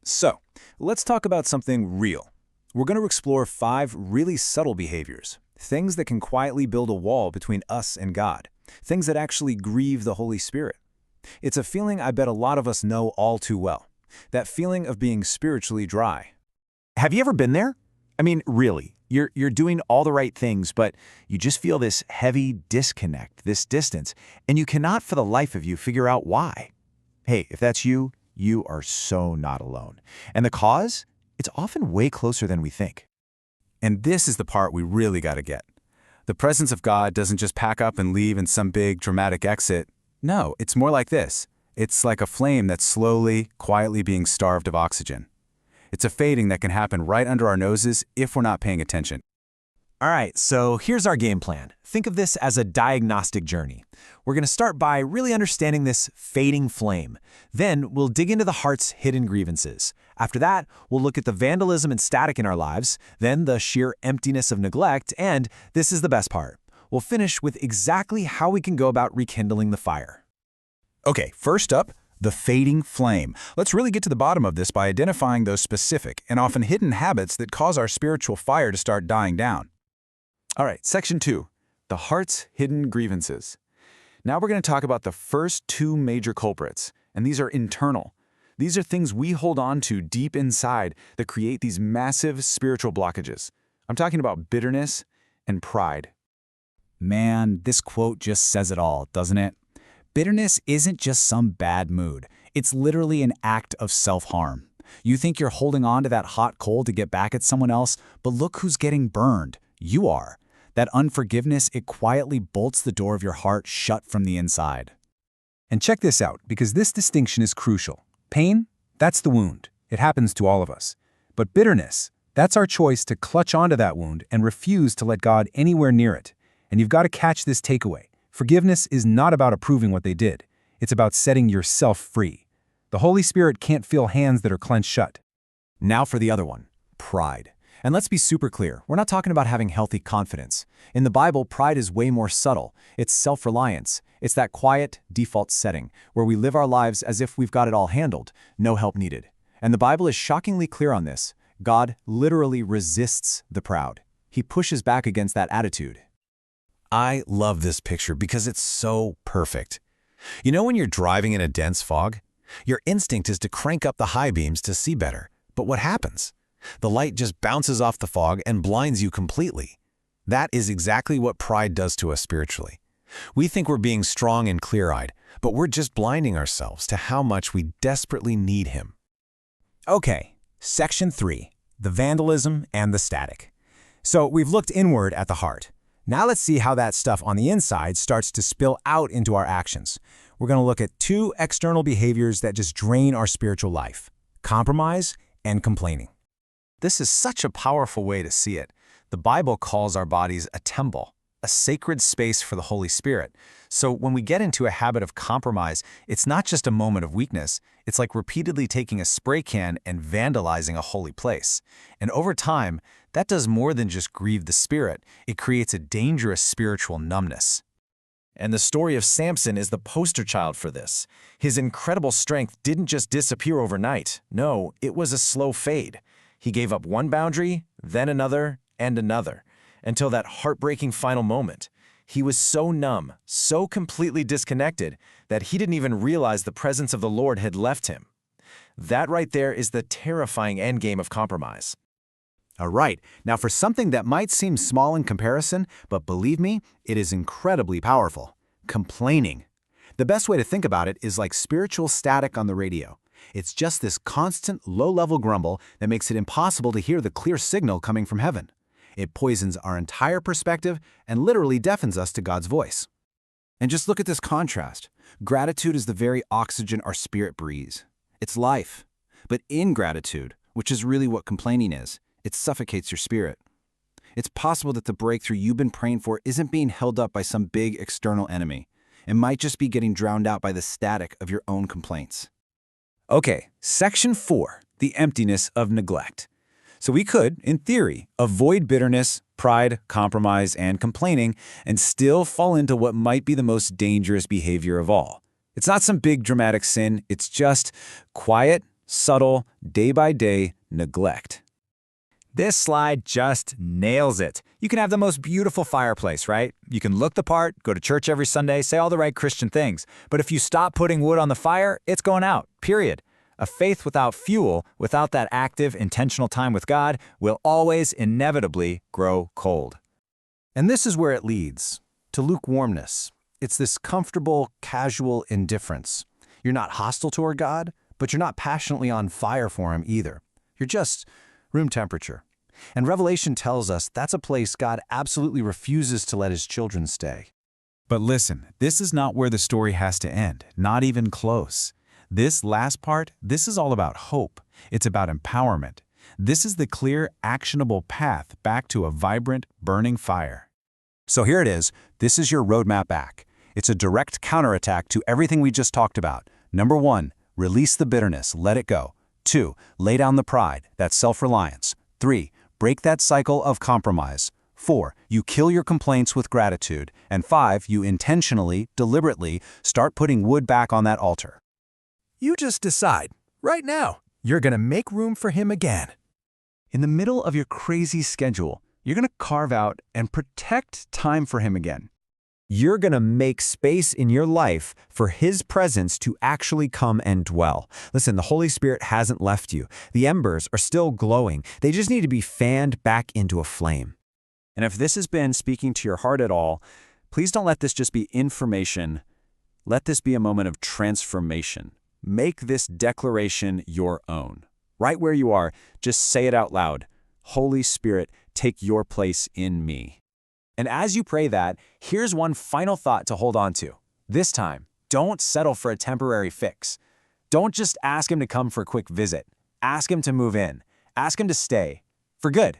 So, let's talk about something real. We're going to explore 5 really subtle behaviors, things that can quietly build a wall between us and God, things that actually grieve the Holy Spirit. It's a feeling I bet a lot of us know all too well, that feeling of being spiritually dry. Have you ever been there? I mean, really, you're doing all the right things, but you just feel this heavy disconnect, this distance, and you cannot for the life of you figure out why. Hey, if that's you, you are so not alone. And the cause? It's often way closer than we think. And this is the part we really got to get. The presence of God doesn't just pack up and leave in some big, dramatic exit. No, it's more like this. It's like a flame that's slowly, quietly being starved of oxygen. It's a fading that can happen right under our noses if we're not paying attention. All right, so here's our game plan. Think of this as a diagnostic journey. We're going to start by really understanding this fading flame. Then we'll dig into the heart's hidden grievances. After that, we'll look at the vandalism and static in our lives, then the sheer emptiness of neglect, and this is the best part. We'll finish with exactly how we can go about rekindling the fire. Okay, first up, the fading flame. Let's really get to the bottom of this by identifying those specific and often hidden habits that cause our spiritual fire to start dying down. All right, section 2, the heart's hidden grievances. Now we're going to talk about the first 2 major culprits, and these are internal. These are things we hold on to deep inside that create these massive spiritual blockages. I'm talking about bitterness and pride. Man, this quote just says it all, doesn't it? Bitterness isn't just some bad mood. It's literally an act of self-harm. You think you're holding on to that hot coal to get back at someone else, but look who's getting burned. You are. That unforgiveness, it quietly bolts the door of your heart shut from the inside. And check this out, because this distinction is crucial. Pain, that's the wound. It happens to all of us. But bitterness, that's our choice to clutch onto that wound and refuse to let God anywhere near it. And you've got to catch this takeaway. Forgiveness is not about approving what they did. It's about setting yourself free. The Holy Spirit can't feel hands that are clenched shut. Now for the other one, pride. And let's be super clear, we're not talking about having healthy confidence. In the Bible, pride is way more subtle. It's self-reliance. It's that quiet, default setting where we live our lives as if we've got it all handled, no help needed. And the Bible is shockingly clear on this. God literally resists the proud. He pushes back against that attitude. I love this picture because it's so perfect. You know when you're driving in a dense fog? Your instinct is to crank up the high beams to see better. But what happens? The light just bounces off the fog and blinds you completely. That is exactly what pride does to us spiritually. We think we're being strong and clear-eyed, but we're just blinding ourselves to how much we desperately need Him. Okay, section 3, the vandalism and the static. So we've looked inward at the heart. Now let's see how that stuff on the inside starts to spill out into our actions. We're going to look at 2 external behaviors that just drain our spiritual life: compromise and complaining. This is such a powerful way to see it. The Bible calls our bodies a temple, a sacred space for the Holy Spirit. So when we get into a habit of compromise, it's not just a moment of weakness. It's like repeatedly taking a spray can and vandalizing a holy place. And over time, that does more than just grieve the Spirit. It creates a dangerous spiritual numbness. And the story of Samson is the poster child for this. His incredible strength didn't just disappear overnight. No, it was a slow fade. He gave up one boundary, then another, and another, until that heartbreaking final moment. He was so numb, so completely disconnected, that he didn't even realize the presence of the Lord had left him. That right there is the terrifying endgame of compromise. All right, now for something that might seem small in comparison, but believe me, it is incredibly powerful: complaining. The best way to think about it is like spiritual static on the radio. It's just this constant, low-level grumble that makes it impossible to hear the clear signal coming from heaven. It poisons our entire perspective and literally deafens us to God's voice. And just look at this contrast. Gratitude is the very oxygen our spirit breathes. It's life. But ingratitude, which is really what complaining is, it suffocates your spirit. It's possible that the breakthrough you've been praying for isn't being held up by some big external enemy. It might just be getting drowned out by the static of your own complaints. Okay, section 4, the emptiness of neglect. So we could, in theory, avoid bitterness, pride, compromise, and complaining, and still fall into what might be the most dangerous behavior of all. It's not some big dramatic sin, it's just quiet, subtle, day-by-day neglect. This slide just nails it. You can have the most beautiful fireplace, right? You can look the part, go to church every Sunday, say all the right Christian things. But if you stop putting wood on the fire, it's going out, period. A faith without fuel, without that active, intentional time with God, will always inevitably grow cold. And this is where it leads, to lukewarmness. It's this comfortable, casual indifference. You're not hostile toward God, but you're not passionately on fire for Him either. You're just room temperature. And Revelation tells us that's a place God absolutely refuses to let His children stay. But listen, this is not where the story has to end, not even close. This last part, this is all about hope. It's about empowerment. This is the clear, actionable path back to a vibrant, burning fire. So here it is. This is your roadmap back. It's a direct counterattack to everything we just talked about. Number 1, release the bitterness, let it go. 2, lay down the pride, that's self-reliance. 3, break that cycle of compromise. 4, you kill your complaints with gratitude. And 5, you intentionally, deliberately start putting wood back on that altar. You just decide, right now, you're going to make room for Him again. In the middle of your crazy schedule, you're going to carve out and protect time for Him again. You're going to make space in your life for His presence to actually come and dwell. Listen, the Holy Spirit hasn't left you. The embers are still glowing. They just need to be fanned back into a flame. And if this has been speaking to your heart at all, please don't let this just be information. Let this be a moment of transformation. Make this declaration your own. Right where you are, just say it out loud. Holy Spirit, take your place in me. And as you pray that, here's one final thought to hold on to. This time, don't settle for a temporary fix. Don't just ask Him to come for a quick visit. Ask Him to move in. Ask Him to stay. For good.